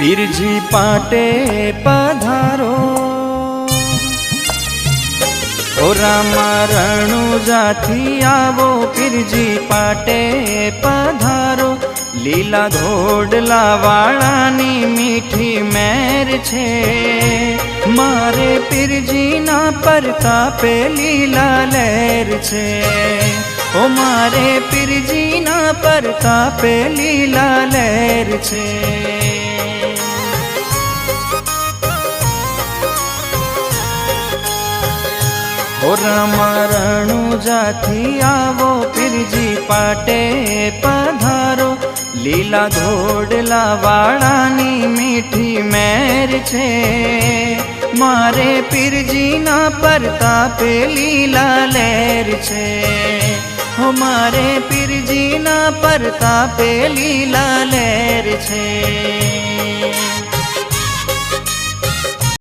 પીરજી પાટે પધારો, ઓ રામા રણુજાથી આવો પીરજી પાટે પધારો। લીલા ઘોડલા વાળાની મીઠી મેર છે, મારે પીરજીના પરતાપે લીલા લહેર છે, ઓ મારે પીરજીના પરતાપે લીલા લહેર છે। ઓ રામા રણુજાથી આવો પીરજી પાટે પધારો, લીલા ઘોડલા વાળાની મીઠી મેર છે, મારે પીરજીના પરતાપે લીલા લહેર છે, ઓ મારે પીરજીના પરતાપે લીલા લહેર છે।